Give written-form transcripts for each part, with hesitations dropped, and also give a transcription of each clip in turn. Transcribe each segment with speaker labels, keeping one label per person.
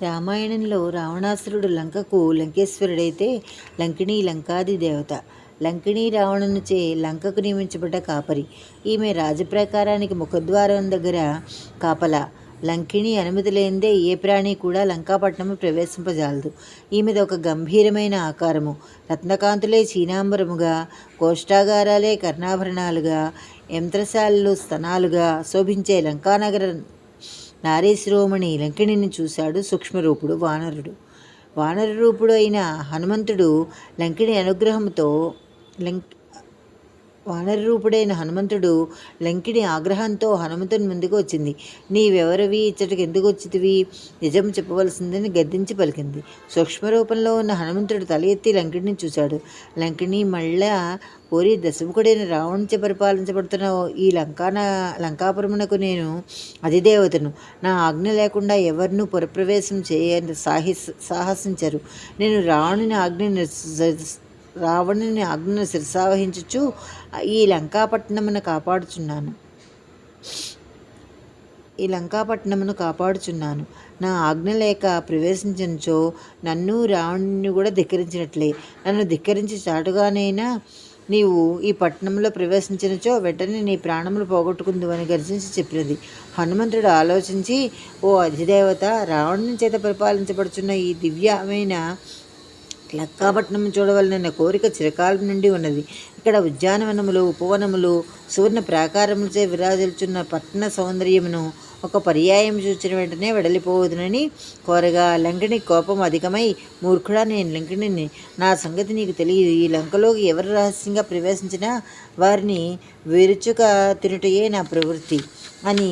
Speaker 1: రామాయణంలో రావణాసురుడు లంకకు లంకేశ్వరుడైతే లంకిణి లంకాది దేవత. లంకిణి రావణునిచే లంకకు నియమించబడ్డ కాపరి. ఈమె రాజప్రాకారానికి ముఖద్వారం దగ్గర కాపలా. లంకిణి అనుమతి లేనిదే ఏ ప్రాణి కూడా లంకాపట్నము ప్రవేశింపజాలదు. ఈమెది ఒక గంభీరమైన ఆకారము. రత్నకాంతులే చీనాంబరముగా, కోష్టాగారాలే కర్ణాభరణాలుగా, యంత్రశాలలు స్తనాలుగా శోభించే లంకానగర నారీశిరోమణి లంకిణిని చూశాడు సూక్ష్మరూపుడు వానరుడు. వానరరూపుడు అయిన హనుమంతుడు లంకిణి అనుగ్రహంతో వానరరూపుడైన హనుమంతుడు లంకిణి ఆగ్రహంతో హనుమంతుని ముందుకు వచ్చింది. నీవెవరివి, ఇచ్చటికి ఎందుకు వచ్చితివి, నిజం చెప్పవలసిందని గద్దించి పలికింది. సూక్ష్మరూపంలో ఉన్న హనుమంతుడు తల ఎత్తి లంకిణిని చూశాడు. లంకిణి మళ్ళా ఓరి దశముఖుడైన రావణునిచే పరిపాలించబడుతున్న ఈ లంకాపురమునకు నేను అధిదేవతను. నా ఆజ్ఞ లేకుండా ఎవరినూ పురప్రవేశం సాహసించరు. నేను రావణుని ఆజ్ఞను శిరసావహించుచు ఈ లంకాపట్టణమును కాపాడుచున్నాను. నా ఆజ్ఞ లేక ప్రవేశించనుచో నన్ను రావణుని కూడా ధిక్కరించినట్లే. నన్ను ధిక్కరించి చాటుగానైనా నీవు ఈ పట్టణంలో ప్రవేశించినచో వెంటనే నీ ప్రాణములు పోగొట్టుకుందు అని గర్జించి చెప్పినది. హనుమంతుడు ఆలోచించి, ఓ అధిదేవత, రావణుని చేత పరిపాలించబడుచున్న ఈ దివ్యమైన లంకాపట్నం చూడవలనన్న కోరిక చిరకాలం నుండి ఉన్నది. ఇక్కడ ఉద్యానవనములు, ఉపవనములు, సువర్ణ ప్రాకారములచే విరాజిల్చున్న పట్టణ సౌందర్యమును ఒక పర్యాయం చూచిన వెంటనే వెడలిపోవదునని కోరగా లంకిణి కోపం అధికమై, మూర్ఖుడా, నేను లంకిణిని, నా సంగతి నీకు తెలియదు. ఈ లంకలోకి ఎవరు రహస్యంగా ప్రవేశించినా వారిని విరుచుక తినుటయే నా ప్రవృత్తి అని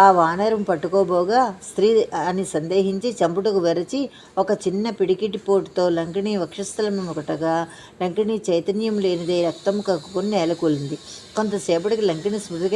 Speaker 1: ఆ వానరం పట్టుకోబోగా స్త్రీ అని సందేహించి చంపుటకు వెరచి ఒక చిన్న పిడికిటి పోటుతో లంకిణి వక్షస్థలము ఒకటగా లంకిణి చైతన్యం లేనిదే రక్తం కక్కుకొని నేలకూలింది. కొంతసేపటికి లంకిణి స్మృతి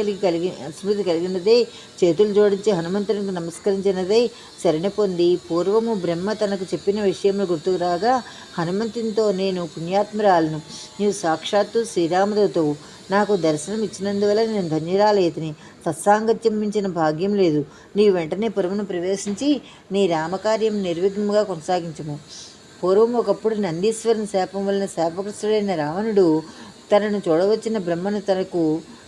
Speaker 1: కలిగినదే చేతులు జోడించి హనుమంతునికి నమస్కరించినదే శరణి పొంది పూర్వము బ్రహ్మ తనకు చెప్పిన విషయములు గుర్తుకు రాగా హనుమంతునితో, నేను పుణ్యాత్మురాలను, నీవు సాక్షాత్తు శ్రీరామదూతవు. నాకు దర్శనం ఇచ్చినందువల్ల నేను ధన్యురాలైతిని. సత్సాంగత్యం మించిన భాగ్యం లేదు. నీవు వెంటనే పురమును ప్రవేశించి నీ రామకార్యం నిర్విఘ్నముగా కొనసాగించము. పూర్వం ఒకప్పుడు నందీశ్వరుని శాపం వలన శాపగ్రస్తుడైన రావణుడు తనను చూడవచ్చిన బ్రహ్మను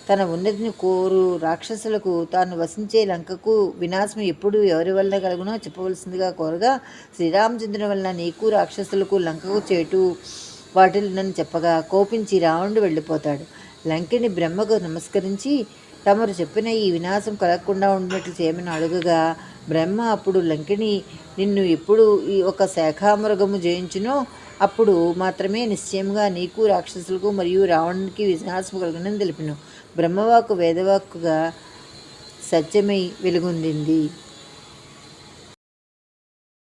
Speaker 1: తన ఉన్నతిని కోరు రాక్షసులకు తాను వసించే లంకకు వినాశం ఎప్పుడు ఎవరి వలన కలుగునో చెప్పవలసిందిగా కోరగా, శ్రీరామచంద్రుని వలన నీకు రాక్షసులకు లంకకు చేటు వాటిని నన్ను చెప్పగా కోపించి రావణుడు వెళ్ళిపోతాడు. లంకిని బ్రహ్మకు నమస్కరించి తమరు చెప్పిన ఈ వినాశం కలగకుండా ఉండినట్లు చేయమని అడుగగా, బ్రహ్మ అప్పుడు లంకిని నిన్ను ఎప్పుడు ఈ ఒక శాఖామృగము జయించునో అప్పుడు మాత్రమే నిశ్చయంగా నీకు రాక్షసులకు మరియు రావణునికి వినాశం కలుగునని తెలిపిను. బ్రహ్మవాక్కు వేదవాక్కుగా సత్యమై వెలుగొందింది.